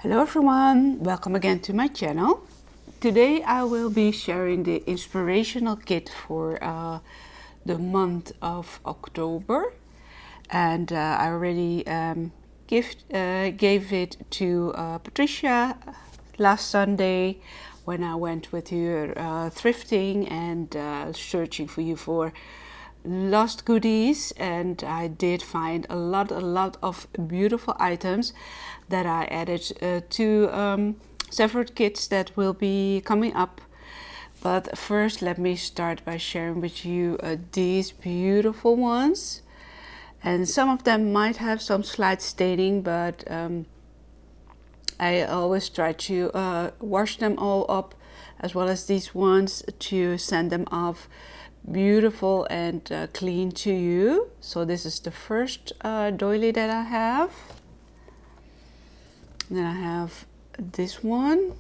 Hello everyone, welcome again to my channel. Today I will be sharing the inspirational kit for the month of October, and I already gave it to Patricia last Sunday when I went with her thrifting and searching for you for lost goodies, and I did find a lot of beautiful items that I added to separate kits that will be coming up. But first let me start by sharing with you these beautiful ones, and some of them might have some slight staining, but I always try to wash them all up, as well as these ones, to send them off beautiful and clean to you. So this is the first doily that I have. Then I have this one,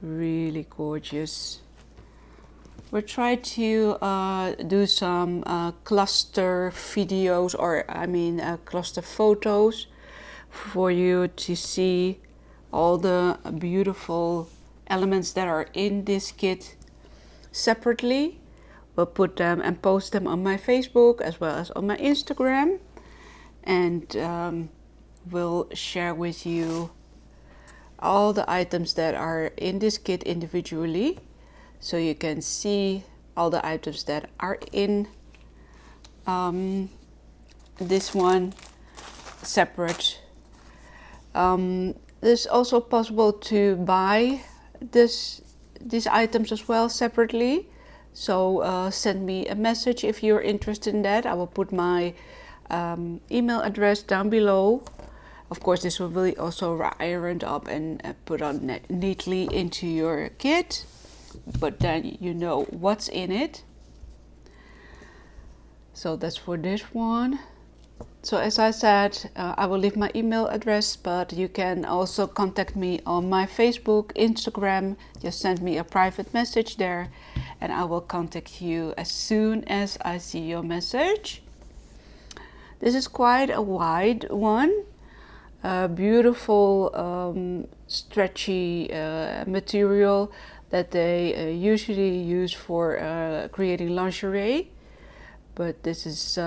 really gorgeous. We'll try to do some cluster videos, or cluster photos, for you to see all the beautiful elements that are in this kit separately. We'll put them and post them on my Facebook as well as on my Instagram, and we'll share with you all the items that are in this kit individually, so you can see all the items that are in this one separate. It's also possible to buy these items as well separately, so send me a message if you're interested in that. I will put my email address down below. Of course, this will be also ironed up and put on neatly into your kit, but then you know what's in it. So that's for this one. So as I said, I will leave my email address, but you can also contact me on my Facebook, Instagram. Just send me a private message there, and I will contact you as soon as I see your message. This is quite a wide one. Beautiful stretchy material that they usually use for creating lingerie, but this is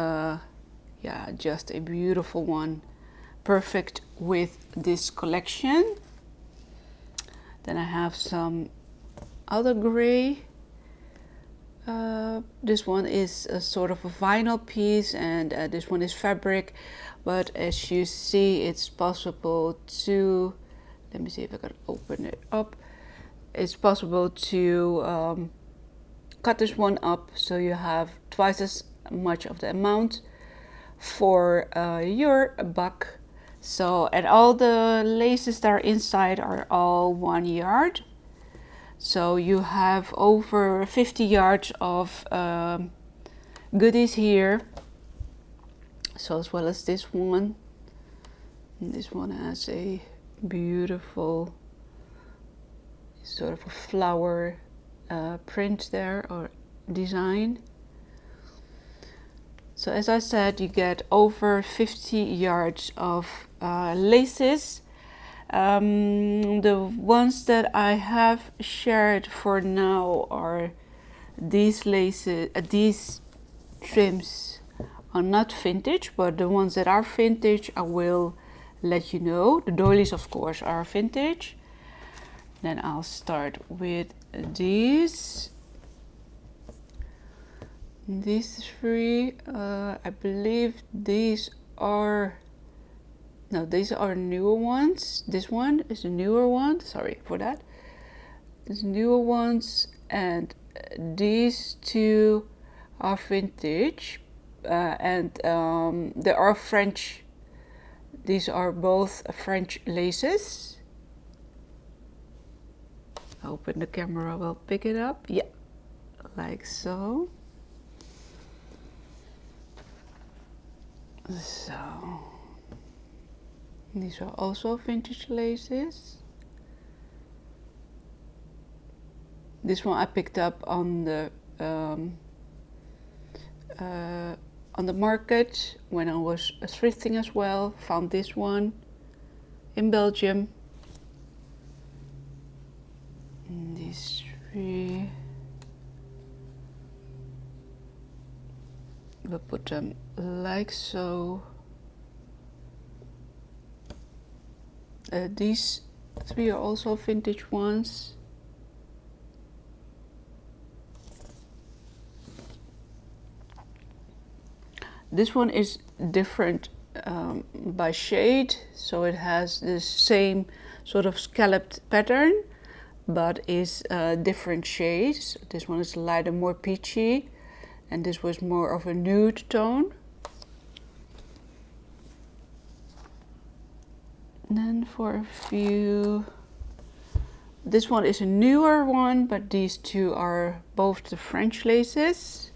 just a beautiful one, perfect with this collection. Then I have some other gray. This one is a sort of a vinyl piece, and this one is fabric, but as you see, it's possible to, let me see if I can open it up. It's possible to cut this one up so you have twice as much of the amount for your buck. So, and all the laces that are inside are all 1 yard. So you have over 50 yards of goodies here. So as well as this one. And this one has a beautiful sort of a flower print there, or design. So as I said, you get over 50 yards of laces. The ones that I have shared for now are these laces, these trims are not vintage, but the ones that are vintage I will let you know. The doilies, of course, are vintage. Then I'll start with these. These three, I believe these are, no, these are newer ones. This one is a newer one, sorry for that. These newer ones, and these two are vintage, and they are French. These are both French laces. Open the camera, will pick it up. Yeah, like so. So these are also vintage laces. This one I picked up on the market when I was thrifting as well. Found this one in Belgium. And these 3, we'll put them like so. These 3 are also vintage ones. This one is different by shade, so it has the same sort of scalloped pattern, but is different shades. This one is lighter, more peachy, and this was more of a nude tone. And then for a few, this one is a newer one, but these 2 are both the French laces.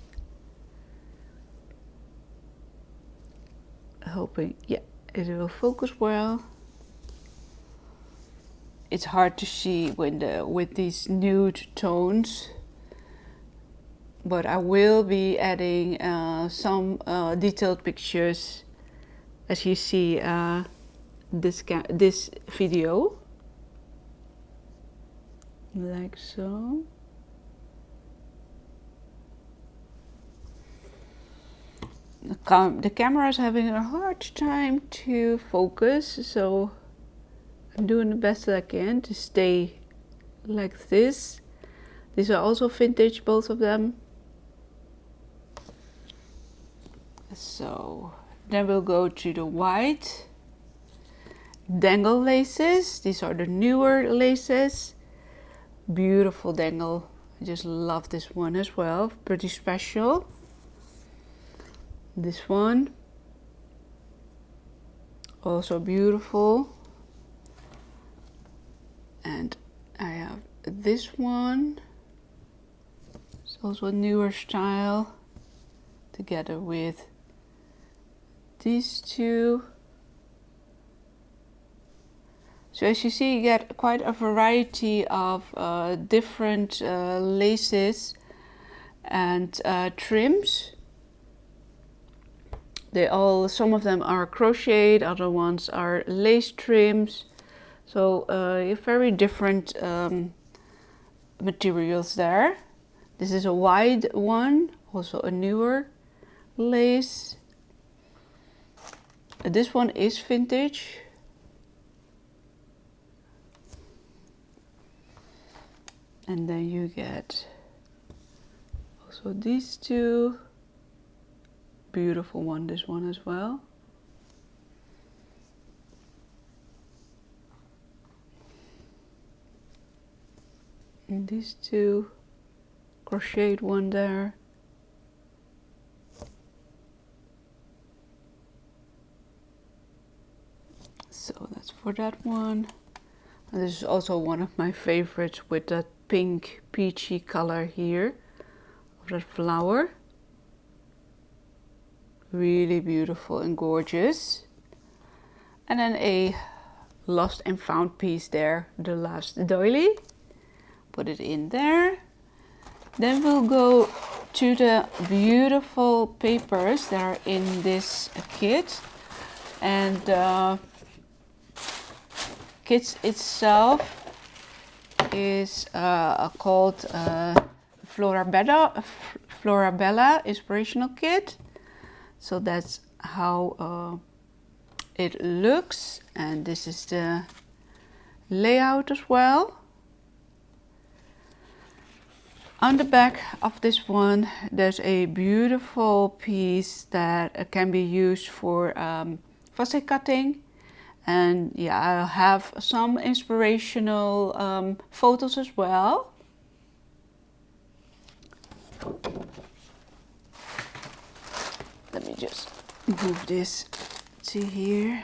Hoping, yeah, it will focus well. It's hard to see with these nude tones, but I will be adding some detailed pictures, as you see this video, like so. The camera is having a hard time to focus, so I'm doing the best that I can to stay like this. These are also vintage, both of them. So then we'll go to the white Dangle laces. These are the newer laces. Beautiful Dangle. I just love this one as well. Pretty special. This one, also beautiful. And I have this one. It's also a newer style, together with these 2. So as you see, you get quite a variety of different laces and trims. Some of them are crocheted, other ones are lace trims. So very different materials there. This is a wide one, also a newer lace. This one is vintage. And then you get also these 2. Beautiful one, this one as well. And these 2, crocheted one there. So that's for that one. And this is also one of my favorites, with that pink peachy color here of that flower. Really beautiful and gorgeous. And then a lost and found piece there, the last doily. Put it in there. Then we'll go to the beautiful papers that are in this kit. And the kit itself is called FLORABELLA Inspirational Kit. So that's how it looks, and this is the layout as well. On the back of this one, there's a beautiful piece that can be used for facet cutting. And yeah, I'll have some inspirational photos as well. Let me just move this to here.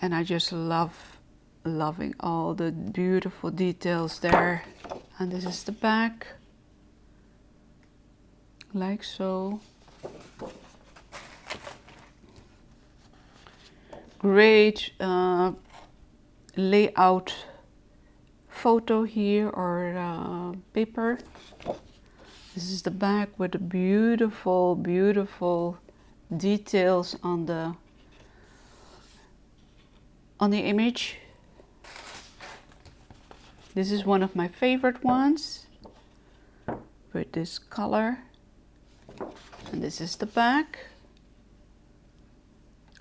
And I just loving all the beautiful details there. And this is the back, like so. Great layout photo here, or paper. This is the back with the beautiful, beautiful details on the on the image. This is one of my favorite ones with this color. And this is the back.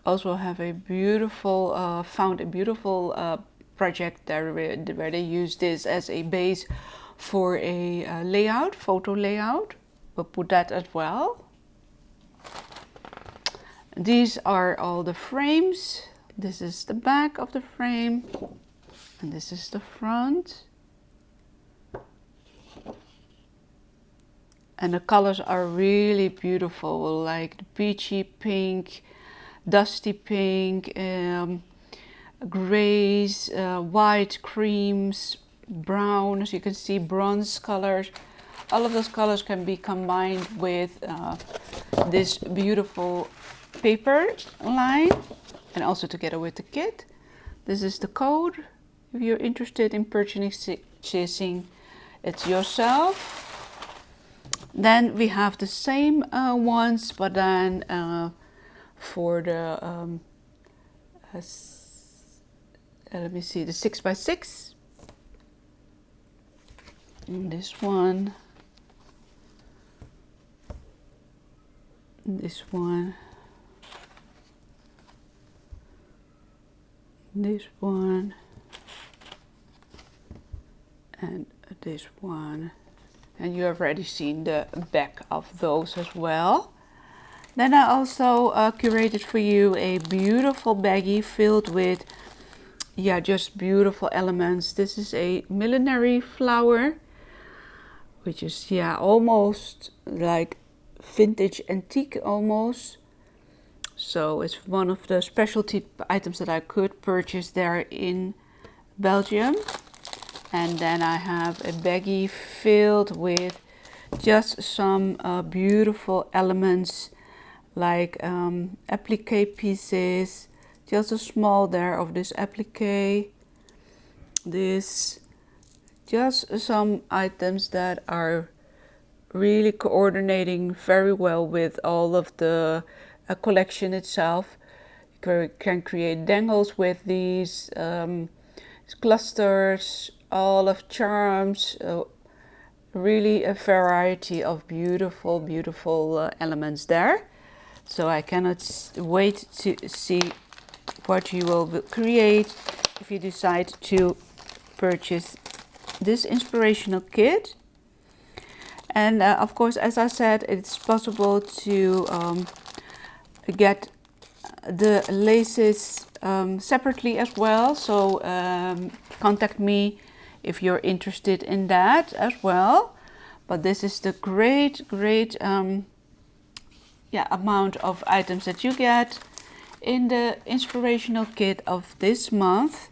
Also have a beautiful, found a beautiful project there where they use this as a base for a layout, photo layout. We'll put that as well. These are all the frames. This is the back of the frame and this is the front. And the colors are really beautiful, like the peachy pink, dusty pink, grays, white, creams, brown, as you can see, bronze colors. All of those colors can be combined with this beautiful paper line and also together with the kit. This is the code if you're interested in purchasing it yourself. Then we have the same ones, but then for the let me see, the 6x6. And this one, this one, this one, and this one. And you have already seen the back of those as well. Then I also curated for you a beautiful baggie filled with, yeah, just beautiful elements. This is a millinery flower, which is, yeah, almost like vintage antique almost. So it's one of the specialty items that I could purchase there in Belgium. And then I have a baggie filled with just some beautiful elements like applique pieces, just a small there of this applique, this, just some items that are really coordinating very well with all of the collection itself. You can create dangles with these clusters, all of charms, really a variety of beautiful, beautiful elements there. So I cannot wait to see what you will create if you decide to purchase this inspirational kit. And of course, as I said, it's possible to get the laces separately as well. So contact me if you're interested in that as well. But this is the great amount of items that you get in the inspirational kit of this month,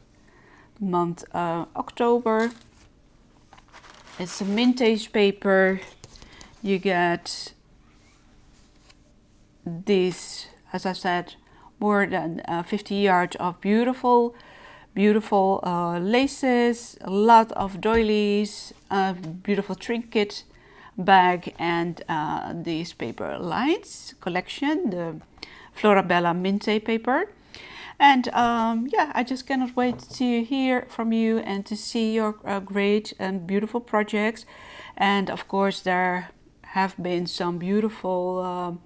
October. It's a vintage paper. You get these, as I said, more than 50 yards of beautiful laces, a lot of doilies, a beautiful trinket bag, and these paper lines collection, the FLORABELLA Minte paper. And yeah, I just cannot wait to hear from you and to see your great and beautiful projects. And of course, there have been some beautiful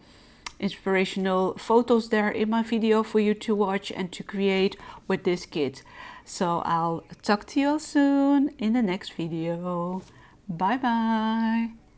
inspirational photos there in my video for you to watch and to create with this kit. So I'll talk to you all soon in the next video. Bye bye.